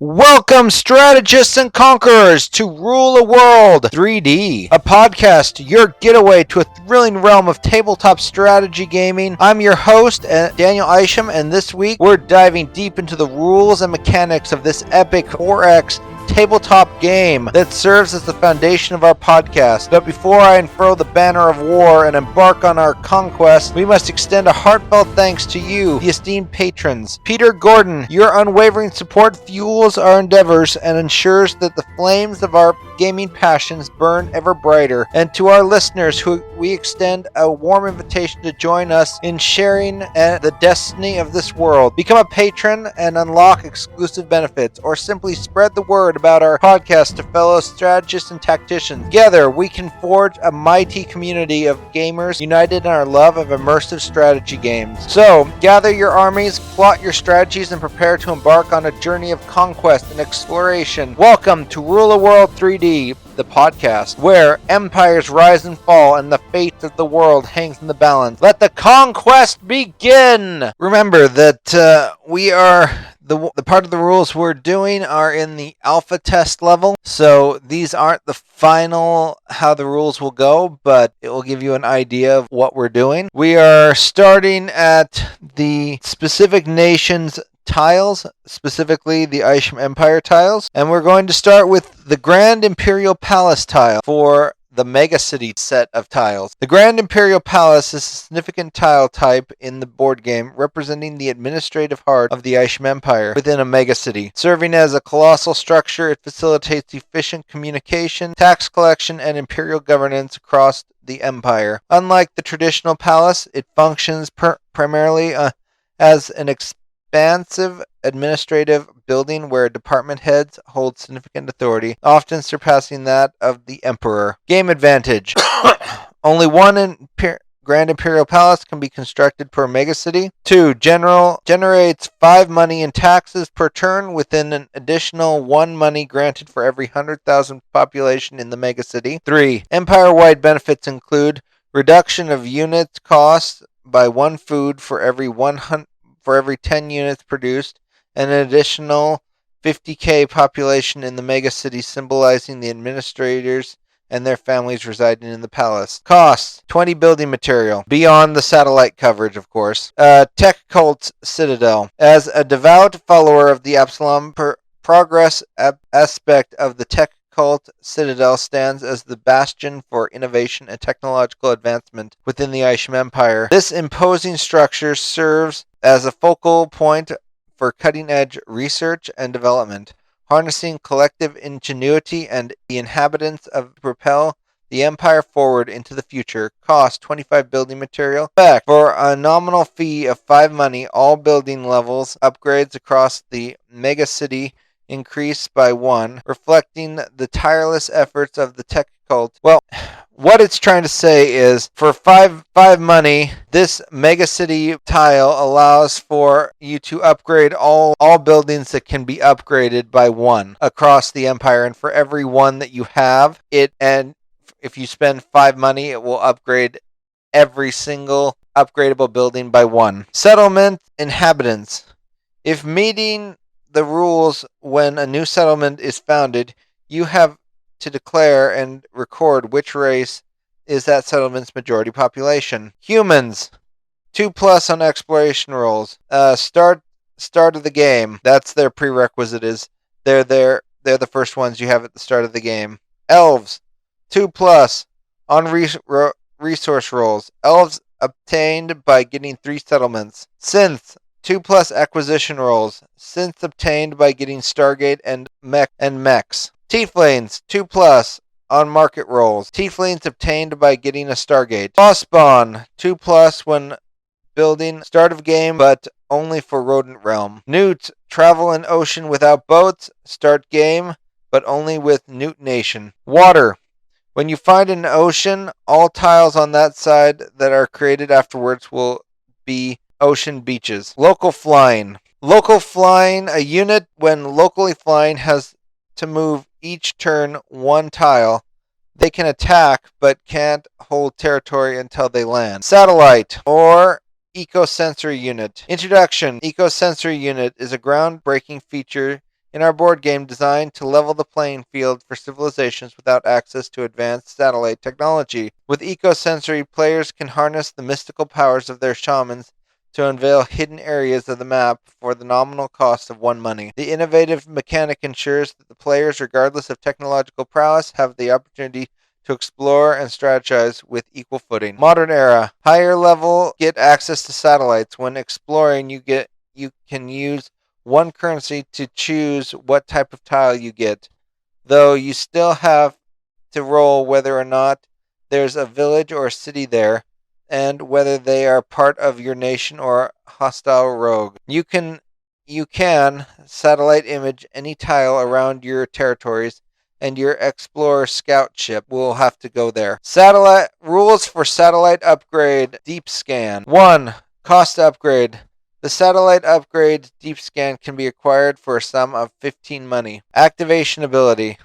Welcome, strategists and conquerors, to Rule a World 3D, a podcast, your getaway to a thrilling realm of tabletop strategy gaming. I'm your host, Daniel Isham, and this week we're diving deep into the rules and mechanics of this epic 4X tabletop game that serves as the foundation of our podcast. But before I unfurl the banner of war and embark on our conquest, we must extend a heartfelt thanks to you, the esteemed patrons. Peter Gordon, your unwavering support fuels our endeavors and ensures that the flames of our gaming passions burn ever brighter. And to our listeners, who we extend a warm invitation to join us in sharing the destiny of this world. Become a patron and unlock exclusive benefits, or simply spread the word about our podcast to fellow strategists and tacticians. Together, we can forge a mighty community of gamers united in our love of immersive strategy games. So, gather your armies, plot your strategies, and prepare to embark on a journey of conquest and exploration. Welcome to Rule a World 3D, the podcast, where empires rise and fall and the fate of the world hangs in the balance. Let the conquest begin! Remember that we are... The part of the rules we're doing are in the alpha test level, so these aren't the final how the rules will go, but it will give you an idea of what we're doing. We are starting at the specific nation's tiles, specifically the Isham Empire tiles, and we're going to start with the Grand Imperial Palace tile for the Megacity set of tiles. The Grand Imperial Palace is a significant tile type in the board game, representing the administrative heart of the Isham Empire within a megacity. Serving as a colossal structure, it facilitates efficient communication, tax collection, and imperial governance across the empire. Unlike the traditional palace, it functions primarily as an expansive administrative building where department heads hold significant authority, often surpassing that of the emperor. Game advantage. Only one Grand Imperial Palace can be constructed per megacity. 2. Generates 5 money in taxes per turn, within an additional 1 money granted for every 100,000 population in the megacity. 3. Empire-wide benefits include reduction of units costs by 1 food for every 10 units produced, and an additional 50k population in the megacity, symbolizing the administrators and their families residing in the palace. Costs: 20 building material, beyond the satellite coverage, of course. Tech Cult Citadel. As a devout follower of the Absalom progress aspect of the Tech Cult Citadel stands as the bastion for innovation and technological advancement within the Isham Empire. This imposing structure serves as a focal point for cutting-edge research and development, harnessing collective ingenuity and the inhabitants of propel the empire forward into the future. Cost: 25 building material. Back for a nominal fee of 5 money, all building levels upgrades across the megacity increase by 1, reflecting the tireless efforts of the tech cult. Well, what it's trying to say is, for 5 money, this megacity tile allows for you to upgrade all buildings that can be upgraded by 1 across the empire, and for every 1 that you have, and if you spend 5 money, it will upgrade every single upgradable building by 1. Settlement inhabitants. If meeting the rules when a new settlement is founded, you have to declare and record which race is that settlement's majority population. Humans. 2+ on exploration rolls. Start of the game. That's their prerequisite. They're the first ones you have at the start of the game. Elves. 2+ on resource rolls. Elves obtained by getting 3 settlements. Synths. 2+ acquisition rolls. Synths obtained by getting Stargate and mechs. Tieflings. 2+ on market rolls. Tieflings obtained by getting a Stargate. Boss spawn. 2+ when building. Start of game, but only for Rodent Realm. Newt. Travel in ocean without boats. Start game, but only with Newt Nation. Water. When you find an ocean, all tiles on that side that are created afterwards will be ocean beaches. Local flying. Local flying. A unit when locally flying has to move each turn 1 tile. They can attack but can't hold territory until they land. Satellite or Ecosensory Unit. Introduction. Ecosensory Unit is a groundbreaking feature in our board game designed to level the playing field for civilizations without access to advanced satellite technology. With Ecosensory, players can harness the mystical powers of their shamans to unveil hidden areas of the map for the nominal cost of 1 money. The innovative mechanic ensures that the players, regardless of technological prowess, have the opportunity to explore and strategize with equal footing. Modern era. Higher level get access to satellites. When exploring, you can use one currency to choose what type of tile you get, though you still have to roll whether or not there's a village or a city there, and whether they are part of your nation or hostile rogue. You can satellite image any tile around your territories, and your explorer scout ship will have to go there. Satellite rules for satellite upgrade deep scan. 1. Cost upgrade. The satellite upgrade deep scan can be acquired for a sum of 15 money. Activation ability.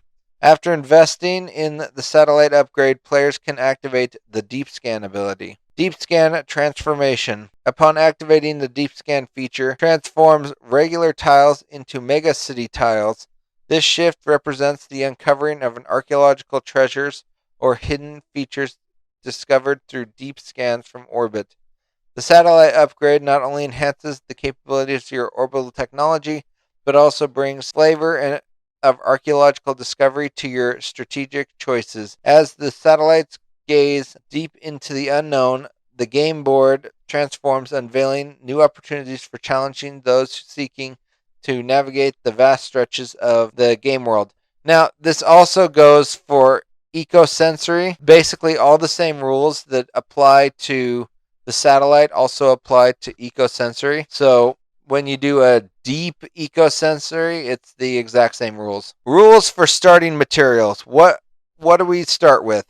After investing in the satellite upgrade, players can activate the Deep Scan ability. Deep Scan Transformation. Upon activating the Deep Scan feature, transforms regular tiles into Mega City tiles. This shift represents the uncovering of an archaeological treasures or hidden features discovered through deep scans from orbit. The satellite upgrade not only enhances the capabilities of your orbital technology, but also brings flavor and of archaeological discovery to your strategic choices. As the satellites gaze deep into the unknown, the game board transforms, unveiling new opportunities for challenging those seeking to navigate the vast stretches of the game world. Now, this also goes for Ecosensory. Basically, all the same rules that apply to the satellite also apply to Ecosensory. So when you do a deep Ecosensory, it's the exact same rules. Rules for starting materials. What do we start with?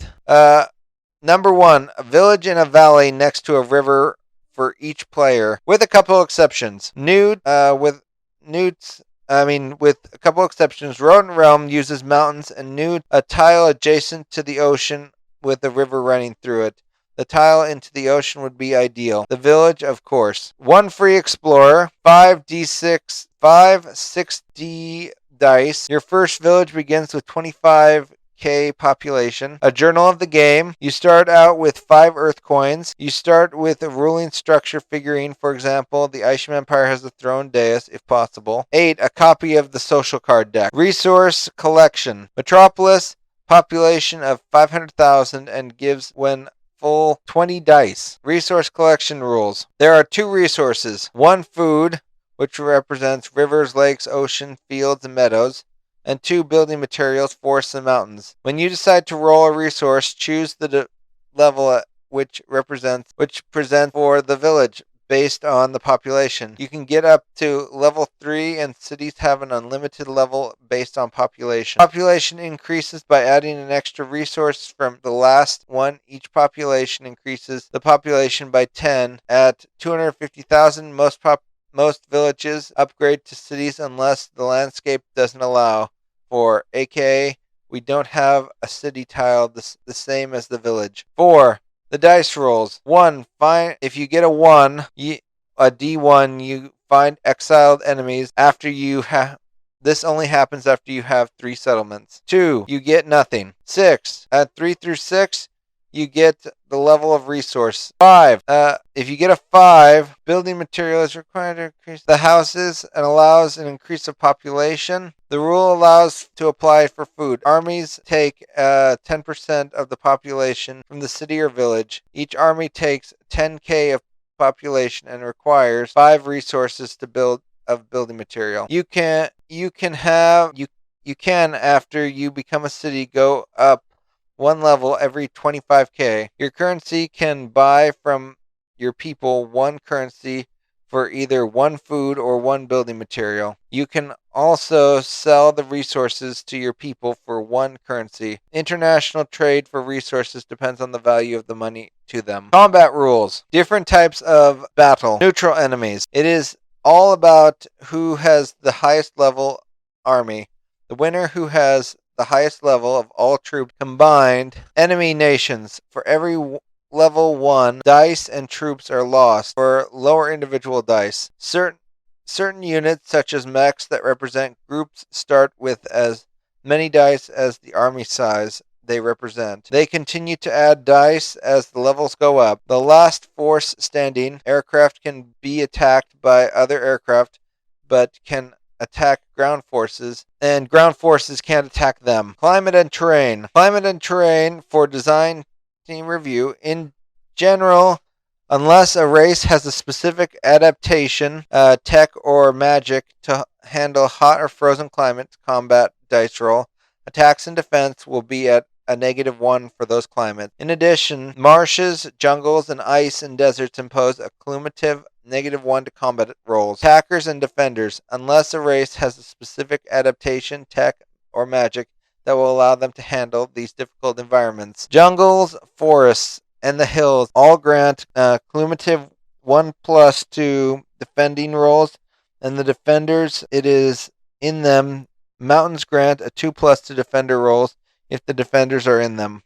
Number 1, a village in a valley next to a river for each player, with a couple exceptions. With a couple exceptions, Rodent Realm uses mountains, and Nude a tile adjacent to the ocean with a river running through it. The tile into the ocean would be ideal. The village, of course. 1 free explorer, 5d6, 6d dice. Your first village begins with 25k population. A journal of the game. You start out with 5 earth coins. You start with a ruling structure figurine. For example, the Aishem Empire has a throne dais, if possible. 8. A copy of the social card deck. Resource collection. Metropolis, population of 500,000, and gives when full 20 dice. Resource collection rules. There are 2 resources. 1 food, which represents rivers, lakes, ocean, fields, and meadows, and 2 building materials, forests, and mountains. When you decide to roll a resource, choose the level which presents for the village based on the population. You can get up to level 3, and cities have an unlimited level based on population. Population increases by adding an extra resource from the last one. Each population increases the population by 10. At 250,000, most villages upgrade to cities unless the landscape doesn't allow for, aka we don't have a city tile the same as the village. 4. The dice rolls. 1. If you get a 1, a D1, you find exiled enemies after you have. This only happens after you have 3 settlements. 2. You get nothing. 6. At 3 through 6, you get the level of resource. 5. If you get a 5, building material is required to increase the houses and allows an increase of population. The rule allows to apply for food. Armies take 10% of the population from the city or village. Each army takes 10k of population and requires 5 resources to build of building material. You can after you become a city go up 1 level every 25k. Your currency can buy from your people 1 currency for either 1 food or 1 building material. You can also sell the resources to your people for 1 currency. International trade for resources depends on the value of the money to them. Combat rules. Different types of battle. Neutral enemies. It is all about who has the highest level army. The winner who has the highest level of all troops combined. Enemy nations. For every level 1, dice and troops are lost for lower individual dice. Certain certain units, such as mechs that represent groups, start with as many dice as the army size they represent. They continue to add dice as the levels go up. The last force standing aircraft can be attacked by other aircraft, but can attack ground forces, and ground forces can't attack them. Climate and terrain. Climate and terrain for design team review. In general, unless a race has a specific adaptation, tech, or magic to handle hot or frozen climates, combat dice roll, attacks and defense will be at a -1 for those climates. In addition, marshes, jungles, and ice and deserts impose a cumulative -1 to combat rolls. Attackers and defenders, unless a race has a specific adaptation, tech, or magic that will allow them to handle these difficult environments. Jungles, forests, and the hills all grant cumulative 1+ to defending rolls, and the defenders, it is in them. Mountains grant a 2+ to defender rolls if the defenders are in them.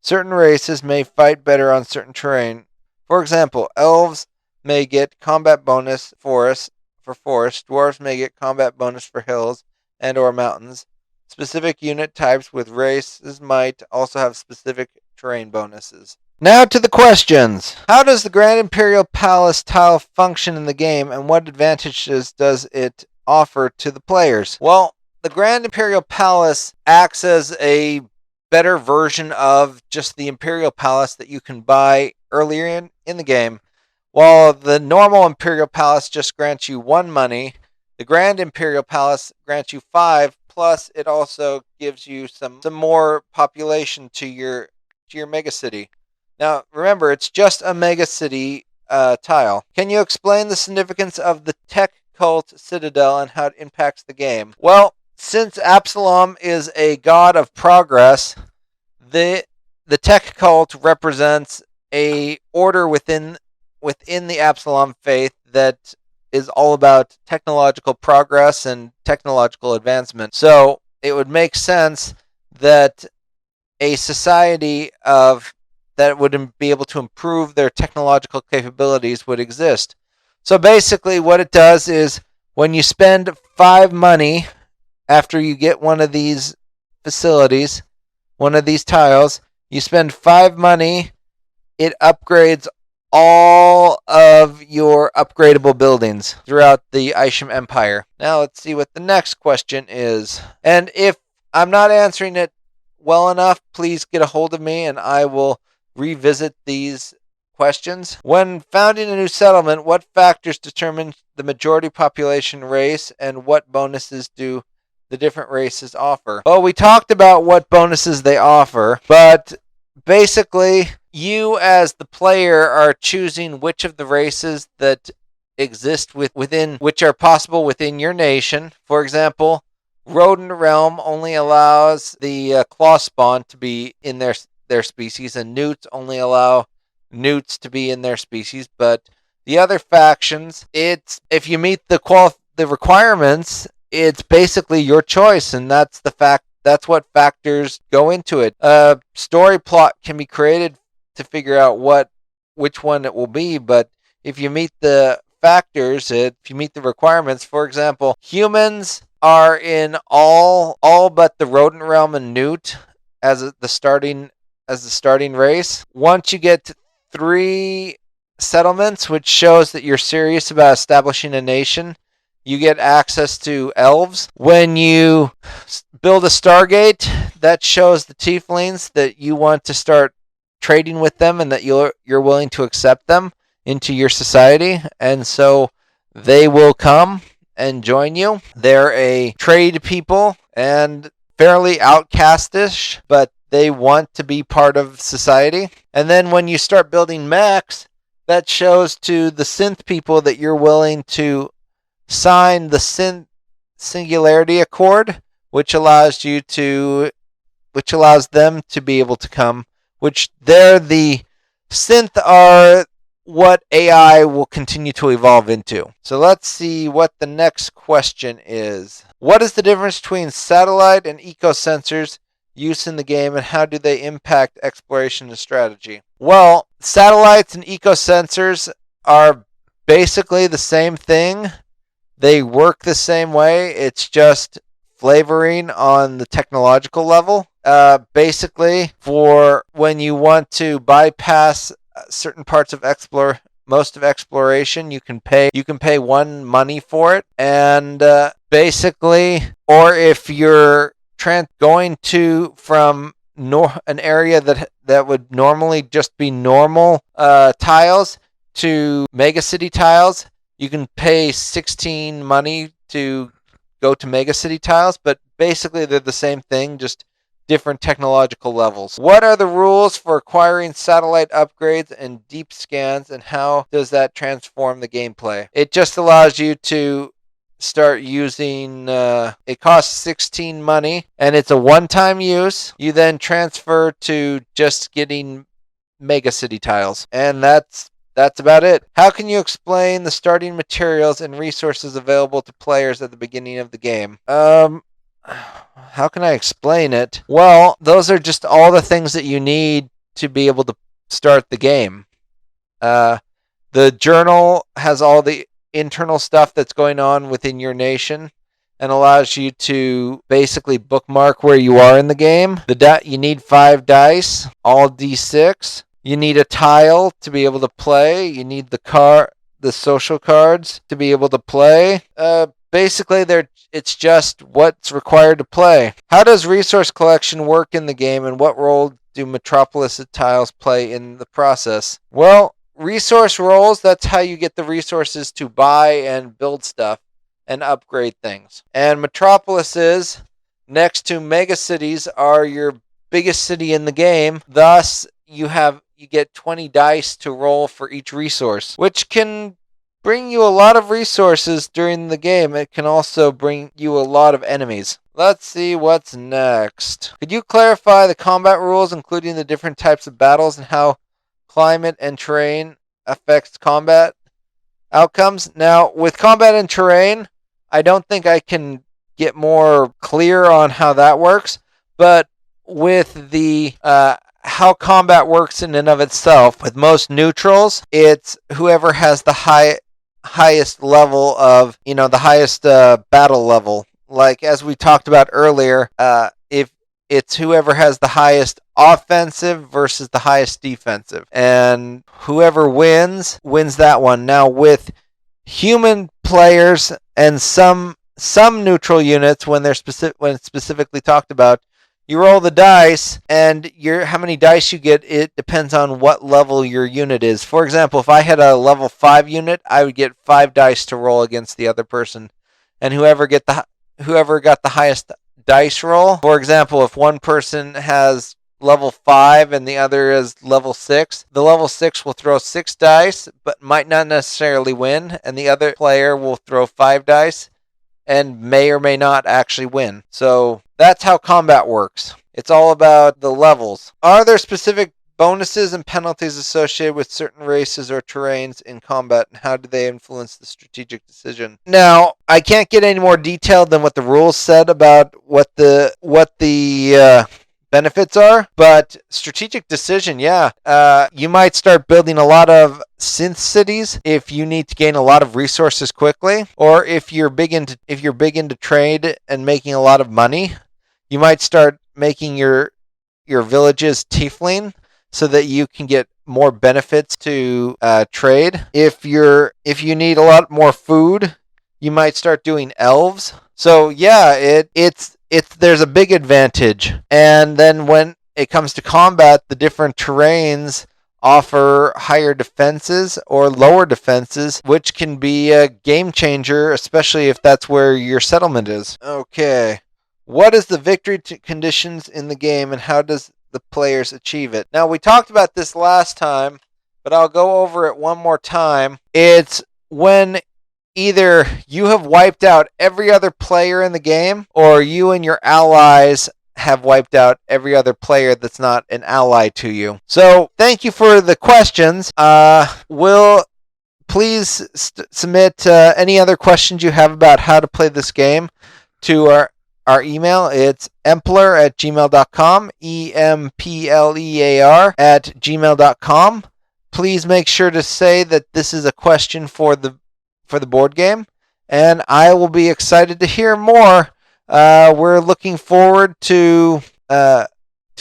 Certain races may fight better on certain terrain. For example, elves may get combat bonus for forests, dwarves may get combat bonus for hills and or mountains. Specific unit types with races might also have specific terrain bonuses. Now to the questions. How does the Grand Imperial Palace tile function in the game, and what advantages does it offer to the players? Well, the Grand Imperial Palace acts as a better version of just the Imperial Palace that you can buy earlier in the game. While the normal Imperial Palace just grants you 1 money, the Grand Imperial Palace grants you 5, plus it also gives you some more population to your megacity. Now, remember, it's just a megacity tile. Can you explain the significance of the Tech Cult Citadel and how it impacts the game? Well, since Absalom is a god of progress, the Tech Cult represents a order within the Absalom faith that is all about technological progress and technological advancement. So it would make sense that a society that would be able to improve their technological capabilities would exist. So basically what it does is when you spend 5 money after you get one of these facilities, one of these tiles, you spend 5 money, it upgrades all of your upgradable buildings throughout the Isham Empire. Now let's see what the next question is. And if I'm not answering it well enough, please get a hold of me and I will revisit these questions. When founding a new settlement, what factors determine the majority population race, and what bonuses do the different races offer? Well, we talked about what bonuses they offer, but basically you as the player are choosing which of the races that exist within which are possible within your nation. For example, Rodent Realm only allows the claw spawn to be in their species, and newts only allow newts to be in their species. But the other factions, it's if you meet the requirements, it's basically your choice, and that's what factors go into it. A story plot can be created to figure out which one it will be, but if you meet the factors, if you meet the requirements, for example, humans are in all but the Rodent Realm and Newt as the starting race. Once you get to 3 settlements, which shows that you're serious about establishing a nation, you get access to elves. When you build a Stargate, that shows the tieflings that you want to start trading with them and that you're willing to accept them into your society, and so they will come and join you. They're a trade people and fairly outcastish, but they want to be part of society. And then when you start building mechs, that shows to the synth people that you're willing to sign the synth singularity accord, which allows them to be able to come, which the synth are what AI will continue to evolve into. So let's see what the next question is. What is the difference between satellite and eco-sensors use in the game, and how do they impact exploration and strategy? Well, satellites and eco-sensors are basically the same thing. They work the same way. It's just flavoring on the technological level. Basically, for when you want to bypass certain parts of most of exploration, you can pay one money for it, and basically, or if you're going to from an area that would normally just be normal tiles to megacity tiles, you can pay 16 money to go to megacity tiles, but basically they're the same thing, just different technological levels. What are the rules for acquiring satellite upgrades and deep scans, and how does that transform the gameplay? It just allows you to start using, it costs 16 money, and it's a one-time use. You then transfer to just getting megacity tiles, and that's about it. How can you explain the starting materials and resources available to players at the beginning of the game? How can I explain it? Well, those are just all the things that you need to be able to start the game. The journal has all the internal stuff that's going on within your nation and allows you to basically bookmark where you are in the game. You need 5 dice, all D6. You need a tile to be able to play. You need the social cards to be able to play. Basically, it's just what's required to play. How does resource collection work in the game, and what role do Metropolis tiles play in the process? Well, resource rolls, that's how you get the resources to buy and build stuff and upgrade things. And Metropolises, next to megacities, are your biggest city in the game. Thus, you get 20 dice to roll for each resource, which can bring you a lot of resources during the game. It can also bring you a lot of enemies. Let's see what's next. Could you clarify the combat rules, including the different types of battles and how climate and terrain affects combat outcomes? Now, with combat and terrain, I don't think I can get more clear on how that works, but with the how combat works in and of itself, with most neutrals, it's whoever has the highest level of, the highest battle level. Like, as we talked about earlier, if it's whoever has the highest offensive versus the highest defensive, and whoever wins that one. Now, with human players and some neutral units, when it's specifically talked about, you roll the dice, and how many dice you get, it depends on what level your unit is. For example, if I had a level 5 unit, I would get 5 dice to roll against the other person. And whoever got the highest dice roll, for example, if one person has level 5 and the other is level 6, the level 6 will throw 6 dice, but might not necessarily win, and the other player will throw 5 dice and may or may not actually win. So that's how combat works. It's all about the levels. Are there specific bonuses and penalties associated with certain races or terrains in combat, and how do they influence the strategic decision? Now, I can't get any more detailed than what the rules said about what the benefits are, but strategic decision, you might start building a lot of synth cities if you need to gain a lot of resources quickly, or if you're big into trade and making a lot of money, you might start making your villages tiefling so that you can get more benefits to trade. If you need a lot more food, you might start doing elves. So there's a big advantage. And then when it comes to combat, the different terrains offer higher defenses or lower defenses, which can be a game changer, especially if that's where your settlement is. Okay. What is the victory conditions in the game, and how does the players achieve it? Now, we talked about this last time, but I'll go over it one more time. It's when either you have wiped out every other player in the game, or you and your allies have wiped out every other player that's not an ally to you. So, thank you for the questions. Please submit any other questions you have about how to play this game to our email. It's emplear@gmail.com, emplear@gmail.com. Please make sure to say that this is a question for the board game, and I will be excited to hear more. We're looking forward to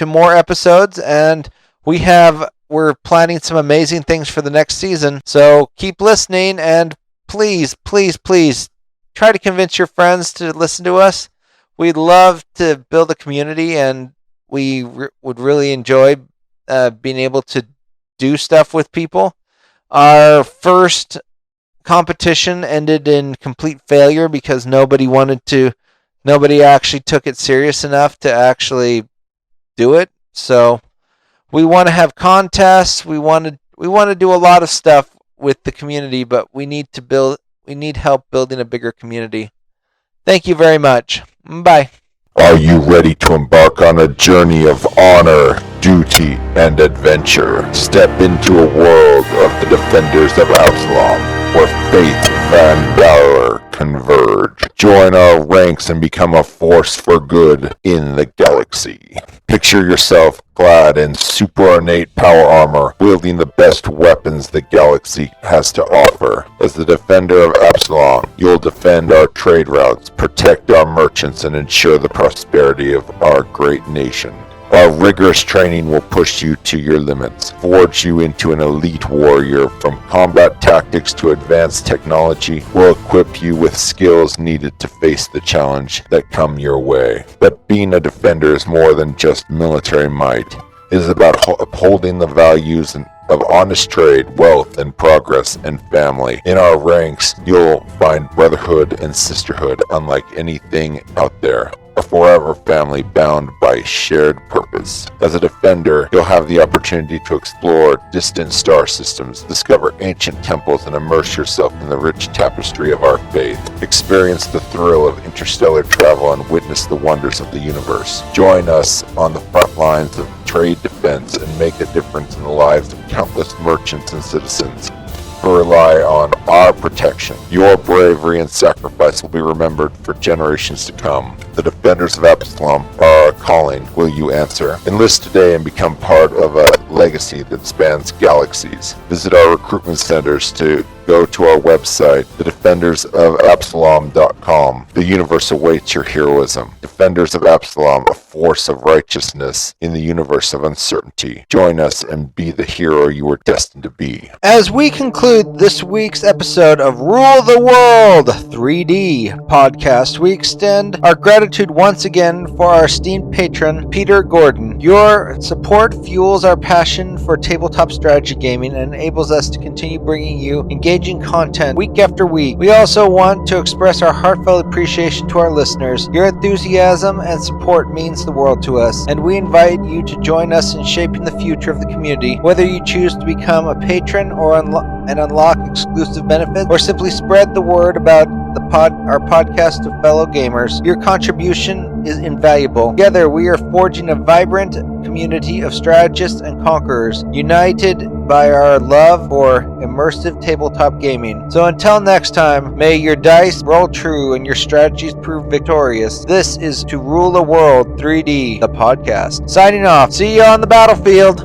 more episodes, and we're planning some amazing things for the next season. So keep listening, and please, please, please try to convince your friends to listen to us. We'd love to build a community, and we would really enjoy being able to do stuff with people. Our first competition ended in complete failure because nobody actually took it serious enough to actually do it. So we want to have contests. We want to do a lot of stuff with the community, but we need help building a bigger community. Thank you very much. Bye. Are you ready to embark on a journey of honor, duty, and adventure? Step into a world of the Defenders of Absalom, where faith and valor converge. Join our ranks and become a force for good in the galaxy. Picture yourself clad in super ornate power armor, wielding the best weapons the galaxy has to offer. As the Defender of Absalom, you'll defend our trade routes, protect our merchants, and ensure the prosperity of our great nation. Our rigorous training will push you to your limits, forge you into an elite warrior. From combat tactics to advanced technology, we'll equip you with skills needed to face the challenge that come your way. But being a defender is more than just military might. It is about upholding the values of honest trade, wealth, and progress, and family. In our ranks, you'll find brotherhood and sisterhood unlike anything out there. A forever family bound by shared purpose. As a defender, you'll have the opportunity to explore distant star systems, discover ancient temples, and immerse yourself in the rich tapestry of our faith. Experience the thrill of interstellar travel and witness the wonders of the universe. Join us on the front lines of trade defense and make a difference in the lives of countless merchants and citizens who rely on our protection. Your bravery and sacrifice will be remembered for generations to come. The Defenders of Absalom are calling. Will you answer? Enlist today and become part of a legacy that spans galaxies. Visit our recruitment centers to go to our website, thedefendersofabsalom.com. The universe awaits your heroism. Defenders of Absalom, a force of righteousness in the universe of uncertainty. Join us and be the hero you were destined to be. As we conclude this week's episode of Rule the World 3D podcast, we extend our gratitude once again for our esteemed patron, Peter Gordon. Your support fuels our passion for tabletop strategy gaming and enables us to continue bringing you engaging content week after week. We also want to express our heartfelt appreciation to our listeners. Your enthusiasm and support means the world to us, and we invite you to join us in shaping the future of the community. Whether you choose to become a patron or unlock exclusive benefits, or simply spread the word about our podcast to fellow gamers, your contribution is invaluable. Together, we are forging a vibrant community of strategists and conquerors, united by our love for immersive tabletop gaming. So until next time, may your dice roll true and your strategies prove victorious. This is To Rule the World 3D, the podcast. Signing off. See you on the battlefield.